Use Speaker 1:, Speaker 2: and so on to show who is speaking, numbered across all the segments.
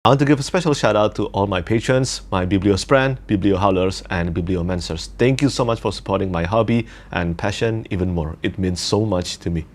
Speaker 1: I want to give a special shout out to all my patrons, my Bibliosprand, Bibliohowlers, and Bibliomancers. Thank you so much for supporting my hobby and passion even more. It means so much to me.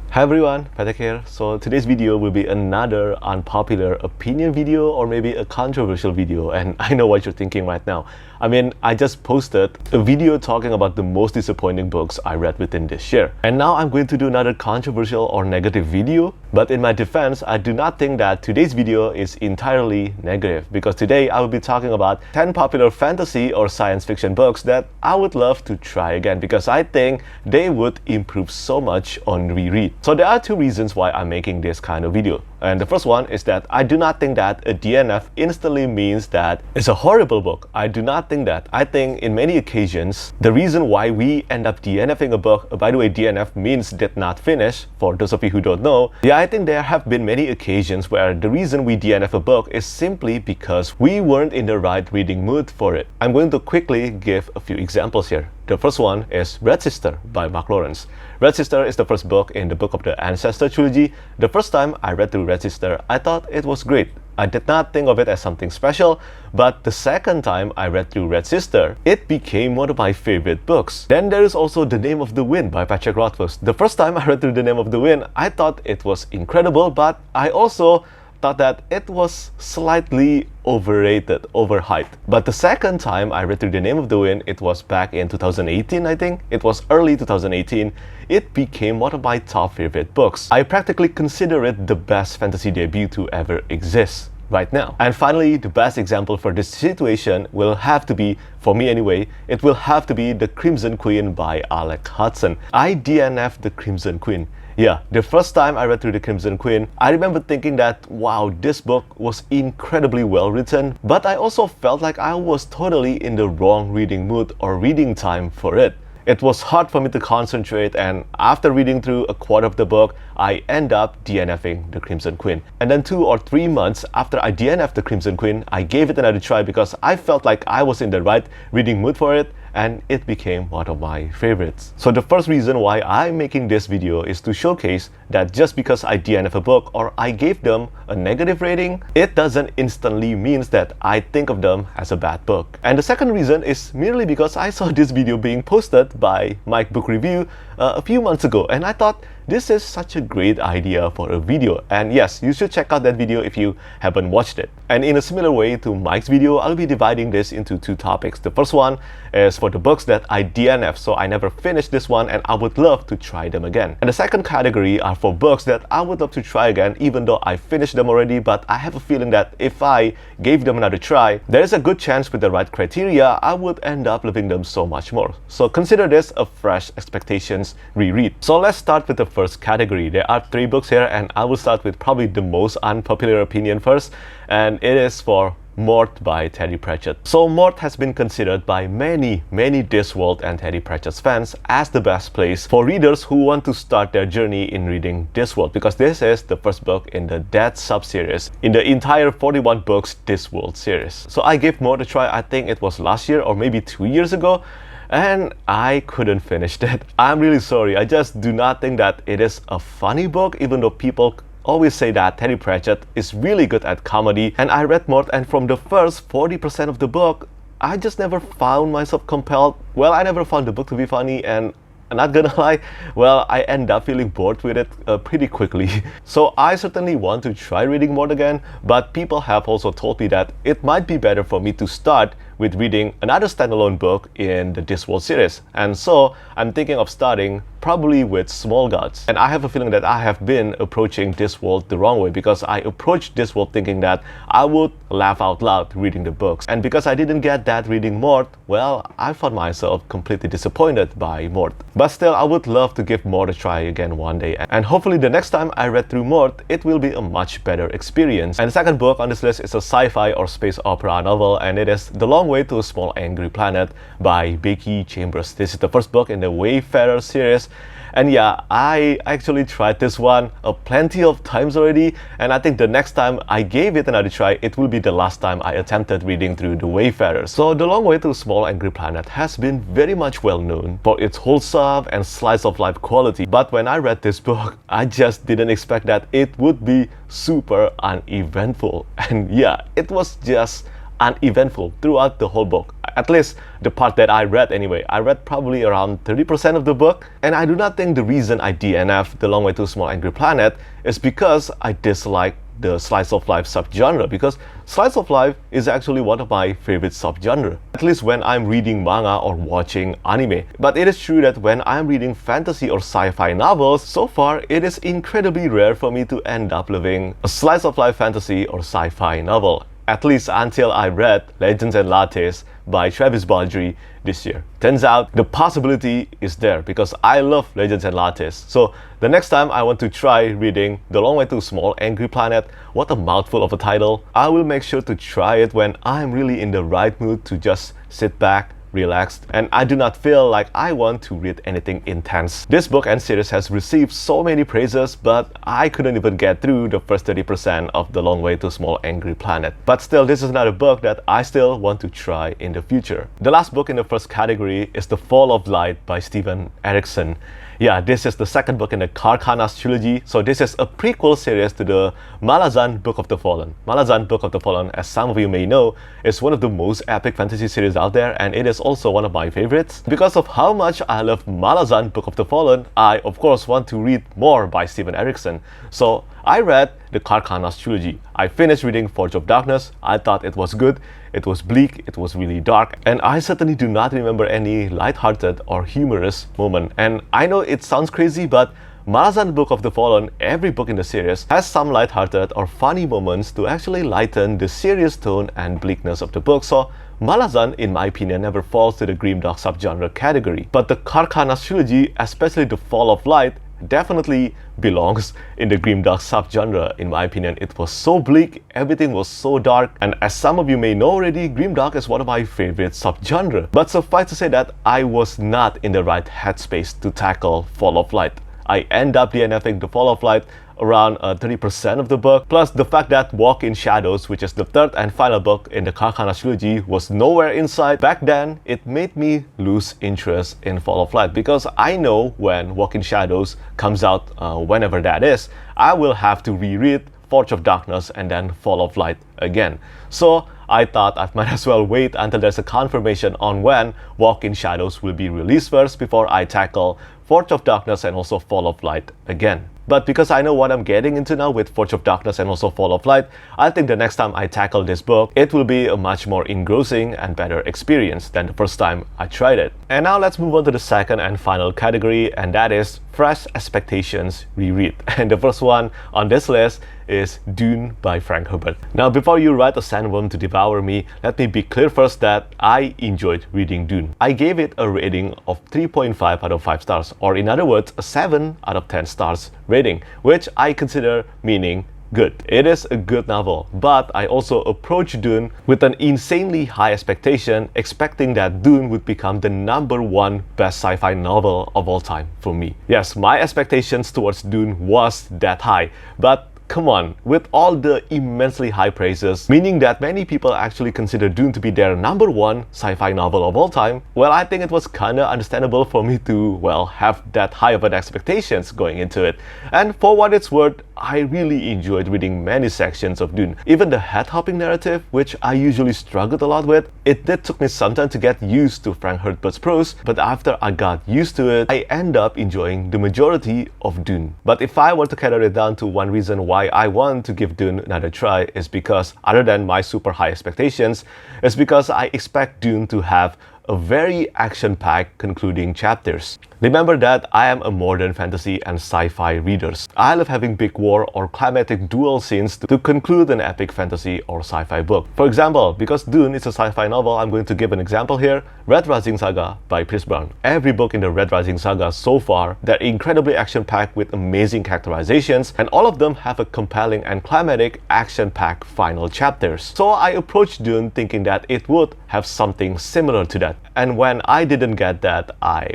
Speaker 1: Hi everyone, Petrik here. So today's video will be another unpopular opinion video or maybe a controversial video, and I know what you're thinking right now. I mean, I just posted a video talking about the most disappointing books I read within this year. And now I'm going to do another controversial or negative video. But in my defense, I do not think that today's video is entirely negative, because today I will be talking about 10 popular fantasy or science fiction books that I would love to try again, because I think they would improve so much on reread. So there are two reasons why I'm making this kind of video. And the first one is that I do not think that a DNF instantly means that it's a horrible book. I do not think that. I think in many occasions, the reason why we end up DNFing a book, by the way, DNF means did not finish, for those of you who don't know. Yeah, I think there have been many occasions where the reason we DNF a book is simply because we weren't in the right reading mood for it. I'm going to quickly give a few examples here. The first one is Red Sister by Marc Lawrence. Red Sister is the first book in the Book of the Ancestor trilogy. The first time I read through Red Sister, I thought it was great. I did not think of it as something special, but the second time I read through Red Sister, it became one of my favorite books. Then there is also The Name of the Wind by Petrik. The first time I read through The Name of the Wind, I thought it was incredible, but I also thought that it was slightly overrated, overhyped. But the second time I read through The Name of the Wind, it was back in 2018, I think. It was early 2018. It became one of my top favorite books. I practically consider it the best fantasy debut to ever exist right now. And finally, the best example for this situation will have to be, for me anyway, it will have to be The Crimson Queen by Alex Hudson. I DNFed The Crimson Queen. Yeah, the first time I read through The Crimson Queen, I remember thinking that, wow, this book was incredibly well written, but I also felt like I was totally in the wrong reading mood or reading time for it. It was hard for me to concentrate, and after reading through a quarter of the book, I end up DNFing The Crimson Queen. And then 2 or 3 months after I DNFed The Crimson Queen, I gave it another try because I felt like I was in the right reading mood for it, and it became one of my favorites. So the first reason why I'm making this video is to showcase that just because I DNF a book or I gave them a negative rating, it doesn't instantly means that I think of them as a bad book. And the second reason is merely because I saw this video being posted by Mike Book Review a few months ago, and I thought this is such a great idea for a video. And yes, you should check out that video if you haven't watched it. And in a similar way to Mike's video, I'll be dividing this into 2 topics. The first one is for the books that I DNF, so I never finished this one and I would love to try them again. And the second category are for books that I would love to try again, even though I finished them already, but I have a feeling that if I gave them another try, there is a good chance with the right criteria, I would end up loving them so much more. So consider this a fresh expectations reread. So let's start with the first category. There are 3 books here, and I will start with probably the most unpopular opinion first, and it is for Mort by Terry Pratchett. So Mort has been considered by many Discworld and Terry Pratchett's fans as the best place for readers who want to start their journey in reading Discworld, because this is the first book in the Death sub-series in the entire 41 books Discworld series. So I gave Mort a try, I think it was last year or maybe 2 years ago, and I couldn't finish it. I'm really sorry. I just do not think that it is a funny book, even though people always say that Terry Pratchett is really good at comedy. And I read Mort, and from the first 40% of the book, I just never found myself compelled. Well, I never found the book to be funny, and I'm not gonna lie, well, I end up feeling bored with it pretty quickly. So I certainly want to try reading Mort again, but people have also told me that it might be better for me to start with reading another standalone book in the Discworld series. And so I'm thinking of starting probably with Small Gods. And I have a feeling that I have been approaching Discworld the wrong way, because I approached Discworld thinking that I would laugh out loud reading the books. And because I didn't get that reading Mort, well, I found myself completely disappointed by Mort. But still, I would love to give Mort a try again one day. And hopefully the next time I read through Mort, it will be a much better experience. And the second book on this list is a sci-fi or space opera novel, and it is The Long Way to a Small Angry Planet by Becky Chambers. This is the first book in the Wayfarer series, And yeah, I actually tried this one plenty of times already, and I think the next time I gave it another try, it will be the last time I attempted reading through The Wayfarers. So The Long Way to Small Angry Planet has been very much well known for its wholesome and slice of life quality, but when I read this book, I just didn't expect that it would be super uneventful. And yeah, it was just uneventful throughout the whole book. At least the part that I read anyway. I read probably around 30% of the book, and I do not think the reason I DNF The Long Way to Small Angry Planet is because I dislike the slice of life subgenre, because slice of life is actually one of my favorite subgenre, at least when I'm reading manga or watching anime. But it is true that when I'm reading fantasy or sci-fi novels, so far it is incredibly rare for me to end up loving a slice of life fantasy or sci-fi novel. At least until I read Legends and Lattes by Travis Baldree this year. Turns out the possibility is there because I love Legends and Lattes. So the next time I want to try reading The Long Way to Small Angry Planet, what a mouthful of a title, I will make sure to try it when I'm really in the right mood to just sit back, relaxed, and I do not feel like I want to read anything intense. This book and series has received so many praises, but I couldn't even get through the first 30% of The Long Way to Small Angry Planet. But still, this is another book that I still want to try in the future. The last book in the first category is The Fall of Light by Steven Erikson. Yeah, this is the second book in the Carcanas trilogy, so this is a prequel series to the Malazan Book of the Fallen. Malazan Book of the Fallen, as some of you may know, is one of the most epic fantasy series out there, and it is also one of my favorites. Because of how much I love Malazan Book of the Fallen, I of course want to read more by Steven Erikson. So I read the Carcanas trilogy. I finished reading Forge of Darkness. I thought it was good. It was bleak, it was really dark, and I certainly do not remember any lighthearted or humorous moment. And I know it sounds crazy, but Malazan Book of the Fallen, every book in the series, has some lighthearted or funny moments to actually lighten the serious tone and bleakness of the book. So Malazan, in my opinion, never falls to the grimdark subgenre category. But the Carcanas trilogy, especially The Fall of Light, definitely belongs in the grimdark subgenre. In my opinion, it was so bleak, everything was so dark, and as some of you may know already, grimdark is one of my favorite subgenre. But suffice to say that I was not in the right headspace to tackle Fall of Light. I end up DNFing The Fall of Light around 30% of the book, plus the fact that Walk in Shadows, which is the third and final book in the Carcanas trilogy, was nowhere in sight. Back then, it made me lose interest in Fall of Light, because I know when Walk in Shadows comes out, whenever that is, I will have to reread Forge of Darkness and then Fall of Light again. So I thought I might as well wait until there's a confirmation on when Walk in Shadows will be released first before I tackle Forge of Darkness and also Fall of Light again. But because I know what I'm getting into now with Forge of Darkness and also Fall of Light, I think the next time I tackle this book, it will be a much more engrossing and better experience than the first time I tried it. And now let's move on to the second and final category, and that is Fresh Expectations Reread. And the first one on this list is Dune by Frank Herbert. Now, before you write a sandworm to devour me, let me be clear first that I enjoyed reading Dune. I gave it a rating of 3.5 out of 5 stars, or in other words, a 7 out of 10 stars rating, which I consider meaning good. It is a good novel, but I also approached Dune with an insanely high expectation, expecting that Dune would become the #1 best sci-fi novel of all time for me. Yes, my expectations towards Dune was that high, but come on, with all the immensely high praises, meaning that many people actually consider Dune to be their #1 sci-fi novel of all time, well, I think it was kinda understandable for me to, well, have that high of an expectations going into it. And for what it's worth, I really enjoyed reading many sections of Dune. Even the head-hopping narrative, which I usually struggled a lot with, it did took me some time to get used to Frank Herbert's prose, but after I got used to it, I end up enjoying the majority of Dune. But if I were to carry it down to one reason why I want to give Dune another try, is because, other than my super high expectations, is because I expect Dune to have a very action-packed concluding chapters. Remember that I am a modern fantasy and sci-fi reader. I love having big war or climatic duel scenes to conclude an epic fantasy or sci-fi book. For example, because Dune is a sci-fi novel, I'm going to give an example here, Red Rising Saga by Chris Brown. Every book in the Red Rising Saga so far, they're incredibly action-packed with amazing characterizations, and all of them have a compelling and climatic action-packed final chapters. So I approached Dune thinking that it would have something similar to that. And when I didn't get that, I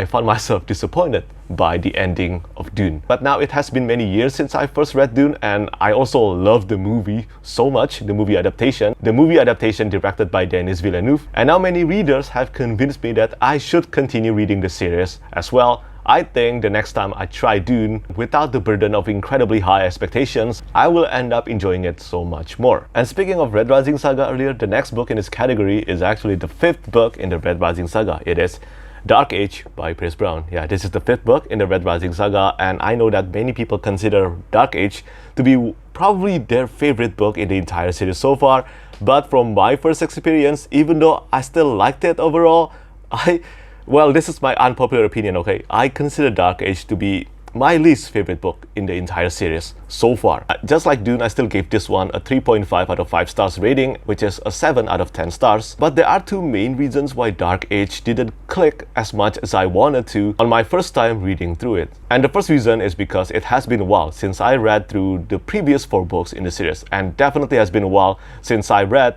Speaker 1: found myself disappointed. by the ending of Dune. But now it has been many years since I first read Dune, and I also love the movie so much, the movie adaptation directed by Denis Villeneuve, and now many readers have convinced me that I should continue reading the series as well. I think the next time I try Dune without the burden of incredibly high expectations, I will end up enjoying it so much more. And speaking of Red Rising Saga earlier, the next book in this category is actually the 5th book in the Red Rising Saga. It is Dark Age by Chris Brown. Yeah, this is the 5th book in the Red Rising Saga, and I know that many people consider Dark Age to be probably their favorite book in the entire series so far. But from my first experience, even though I still liked it overall, well, this is my unpopular opinion, okay? I consider Dark Age to be my least favorite book in the entire series so far. Just like Dune, I still gave this one a 3.5 out of 5 stars rating, which is a 7 out of 10 stars. But there are two main reasons why Dark Age didn't click as much as I wanted to on my first time reading through it. And the first reason is because it has been a while since I read through the previous 4 books in the series, and definitely has been a while since I read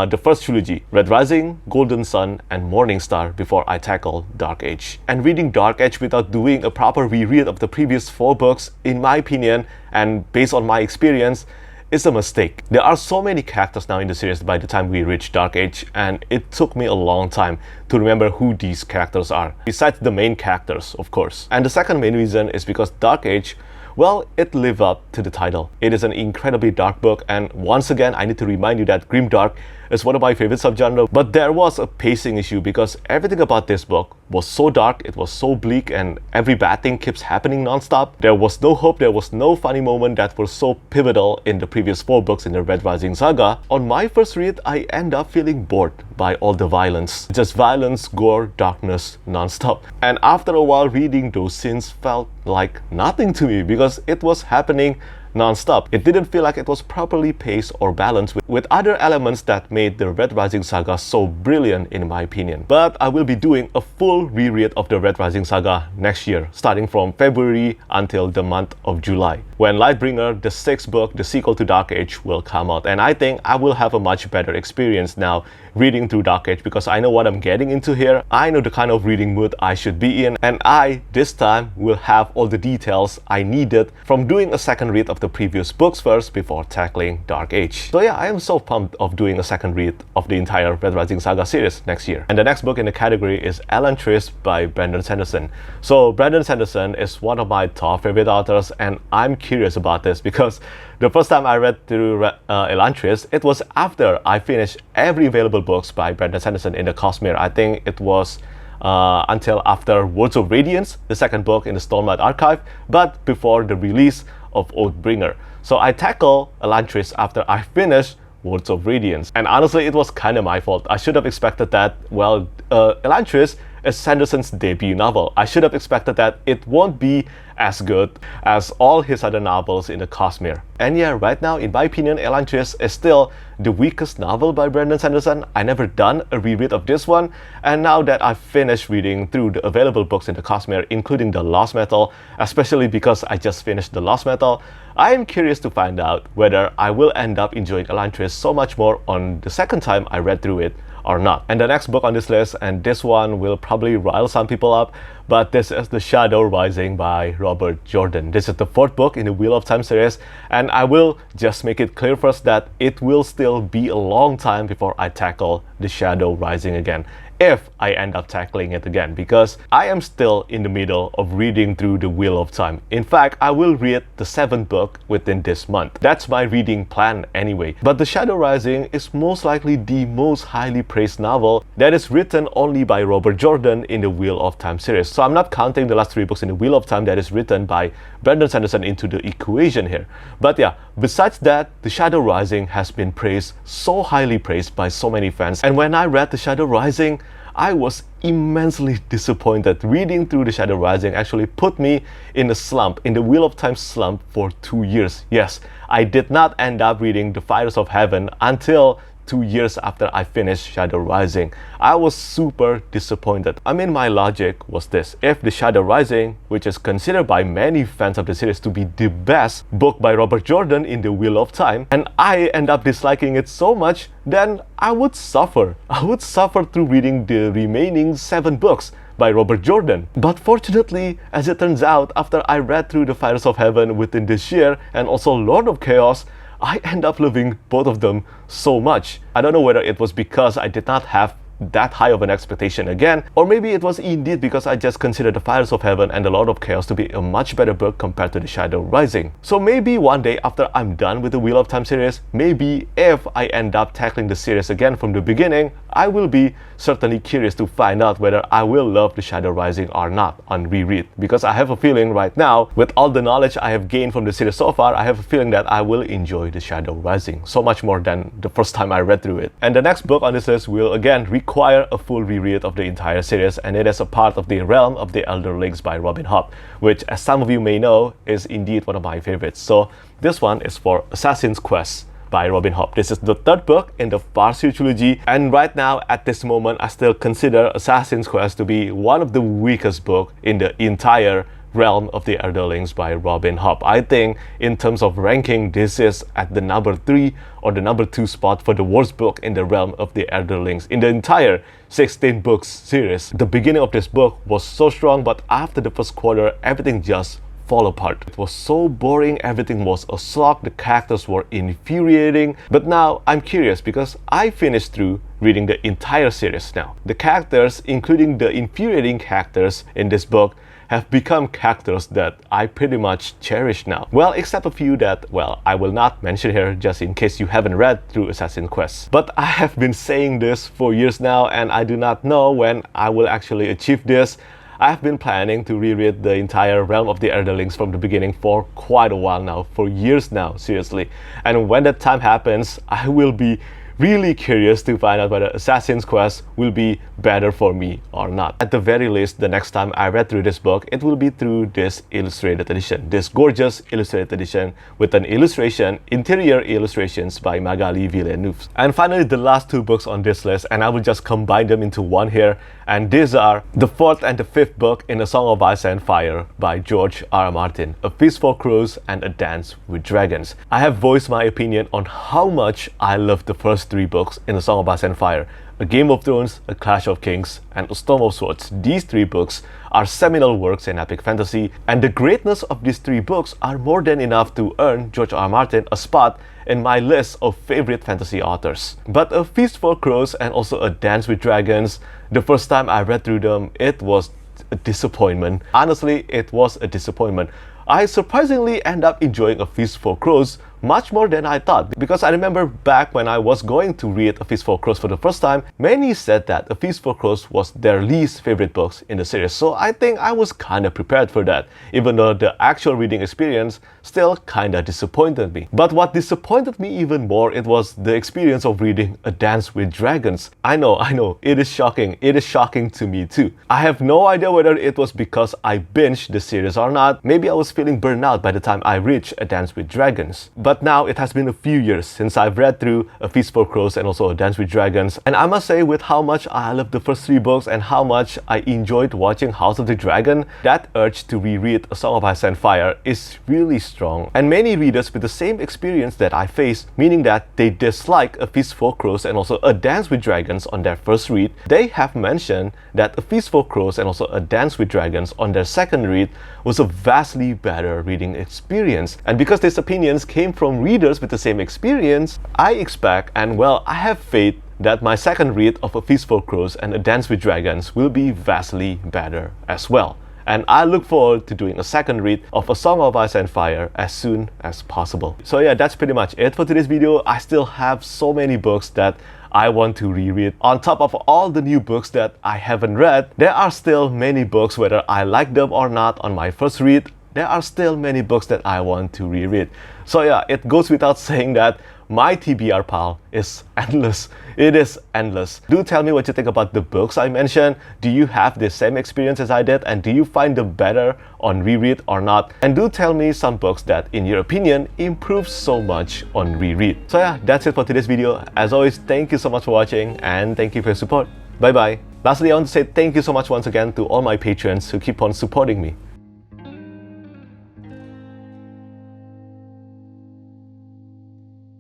Speaker 1: the first trilogy, Red Rising, Golden Sun, and Morning Star, before I tackle Dark Age. And reading Dark Age without doing a proper reread of the previous 4 books, in my opinion, and based on my experience, is a mistake. There are so many characters now in the series by the time we reach Dark Age, and it took me a long time to remember who these characters are, besides the main characters, of course. And the second main reason is because Dark Age, well, it lived up to the title. It is an incredibly dark book, and once again, I need to remind you that grimdark is one of my favorite subgenres, but there was a pacing issue because everything about this book was so dark, it was so bleak, and every bad thing keeps happening non-stop. There was no hope, there was no funny moment that was so pivotal in the previous 4 books in the Red Rising Saga. On my first read, I end up feeling bored by all the violence. Just violence, gore, darkness, non-stop. And after a while, reading those scenes felt like nothing to me because it was happening non-stop. It didn't feel like it was properly paced or balanced with other elements that made the Red Rising Saga so brilliant in my opinion. But I will be doing a full reread of the Red Rising Saga next year, starting from February until the month of July, when Lightbringer, the 6th book, the sequel to Dark Age, will come out. And I think I will have a much better experience now reading through Dark Age because I know what I'm getting into here. I know the kind of reading mood I should be in, and I, this time, will have all the details I needed from doing a second read of the previous books first before tackling Dark Age. So yeah, I am so pumped of doing a second read of the entire Red Rising Saga series next year. And the next book in the category is Elantris by Brandon Sanderson. So Brandon Sanderson is one of my top favorite authors, and I'm curious about this because the first time I read through Elantris, it was after I finished every available books by Brandon Sanderson in the Cosmere. I think it was until after Words of Radiance, the 2nd book in the Stormlight Archive, but before the release of Oathbringer. So I tackle Elantris after I finished Words of Radiance. And honestly, it was kind of my fault. I should have expected that, well, Elantris is Sanderson's debut novel. I should have expected that it won't be as good as all his other novels in the Cosmere. And yeah, right now, in my opinion, Elantris is still the weakest novel by Brandon Sanderson. I never done a reread of this one, and now that I've finished reading through the available books in the Cosmere, including The Lost Metal, especially because I just finished The Lost Metal, I am curious to find out whether I will end up enjoying Elantris so much more on the second time I read through it or not. And the next book on this list, and this one will probably rile some people up, but this is The Shadow Rising by Robert Jordan. This is the 4th book in the Wheel of Time series, and I will just make it clear first that it will still be a long time before I tackle The Shadow Rising again, if I end up tackling it again, because I am still in the middle of reading through the Wheel of Time. In fact, I will read the 7th book within this month. That's my reading plan anyway. But The Shadow Rising is most likely the most highly praised novel that is written only by Robert Jordan in the Wheel of Time series. So I'm not counting the last 3 books in the Wheel of Time that is written by Brandon Sanderson into the equation here. But yeah, besides that, The Shadow Rising has been praised, so highly praised by so many fans. And when I read The Shadow Rising, I was immensely disappointed. Reading through The Shadow Rising actually put me in a slump, in the Wheel of Time slump for 2 years. Yes, I did not end up reading The Fires of Heaven until 2 years after I finished Shadow Rising. I was super disappointed. I mean, my logic was this: if The Shadow Rising, which is considered by many fans of the series to be the best book by Robert Jordan in the Wheel of Time, and I end up disliking it so much, then I would suffer. I would suffer through reading the remaining 7 books by Robert Jordan. But fortunately, as it turns out, after I read through The Fires of Heaven within this year and also Lord of Chaos, I end up loving both of them so much. I don't know whether it was because I did not have that high of an expectation again, or maybe it was indeed because I just considered The Fires of Heaven and The Lord of Chaos to be a much better book compared to The Shadow Rising. So maybe one day after I'm done with the Wheel of Time series, maybe if I end up tackling the series again from the beginning, I will be certainly curious to find out whether I will love The Shadow Rising or not on reread, because I have a feeling right now, with all the knowledge I have gained from the series so far, I have a feeling that I will enjoy The Shadow Rising so much more than the first time I read through it. And the next book on this list will again require a full reread of the entire series, and it is a part of the Realm of the Elderlings by Robin Hobb, which, as some of you may know, is indeed one of my favorites. So this one is for Assassin's Quest by Robin Hobb. This is the third book in the Farseer trilogy, and right now at this moment I still consider Assassin's Quest to be one of the weakest books in the entire Realm of the Elderlings by Robin Hobb. I think in terms of ranking, this is at the number 3 or the number 2 spot for the worst book in the Realm of the Elderlings in the entire 16 books series. The beginning of this book was so strong, but after the first quarter, everything just fall apart. It was so boring, everything was a slog, the characters were infuriating. But now I'm curious because I finished through reading the entire series now. The characters, including the infuriating characters in this book, have become characters that I pretty much cherish now. Well, except a few that, well, I will not mention here just in case you haven't read through Assassin's Quest. But I have been saying this for years now, and I do not know when I will actually achieve this. I have been planning to reread the entire Realm of the Elderlings from the beginning for quite a while now, for years now, seriously. And when that time happens, I will be really curious to find out whether Assassin's Quest will be better for me or not. At the very least, the next time I read through this book, it will be through this illustrated edition, this gorgeous illustrated edition with an illustration, interior illustrations by Magali Villeneuve. And finally, the last 2 books on this list, and I will just combine them into one here, and these are the 4th and the 5th book in A Song of Ice and Fire by George R. R. Martin, A Feast for Crows and A Dance with Dragons. I have voiced my opinion on how much I love the first 3 books in A Song of Ice and Fire: A Game of Thrones, A Clash of Kings, and A Storm of Swords. These 3 books are seminal works in epic fantasy, and the greatness of these 3 books are more than enough to earn George R. R. Martin a spot in my list of favorite fantasy authors. But A Feast for Crows and also A Dance with Dragons, the first time I read through them, it was a disappointment. Honestly, it was a disappointment. I surprisingly end up enjoying A Feast for Crows much more than I thought, because I remember back when I was going to read A Feast for Crows for the first time, many said that A Feast for Crows was their least favorite books in the series. So I think I was kinda prepared for that, even though the actual reading experience still kinda disappointed me. But what disappointed me even more, it was the experience of reading A Dance with Dragons. I know, it is shocking. It is shocking to me too. I have no idea whether it was because I binged the series or not. Maybe I was feeling burnt out by the time I reached A Dance with Dragons. But now it has been a few years since I've read through A Feast for Crows and also A Dance with Dragons, and I must say, with how much I loved the first 3 books and how much I enjoyed watching House of the Dragon, that urge to reread A Song of Ice and Fire is really strong. And many readers with the same experience that I faced, meaning that they dislike A Feast for Crows and also A Dance with Dragons on their first read, they have mentioned that A Feast for Crows and also A Dance with Dragons on their second read was a vastly better reading experience. And because these opinions came from readers with the same experience, I expect, and well, I have faith that my second read of A Feast for Crows and A Dance with Dragons will be vastly better as well. And I look forward to doing a second read of A Song of Ice and Fire as soon as possible. So yeah, that's pretty much it for today's video. I still have so many books that I want to reread. On top of all the new books that I haven't read, there are still many books, whether I like them or not on my first read, there are still many books that I want to reread. So yeah, it goes without saying that my TBR pile is endless. It is endless. Do tell me what you think about the books I mentioned. Do you have the same experience as I did, and do you find them better on reread or not? And do tell me some books that, in your opinion, improve so much on reread. So yeah, that's it for today's video. As always, thank you so much for watching, and thank you for your support. Bye bye. Lastly, I want to say thank you so much once again to all my patrons who keep on supporting me.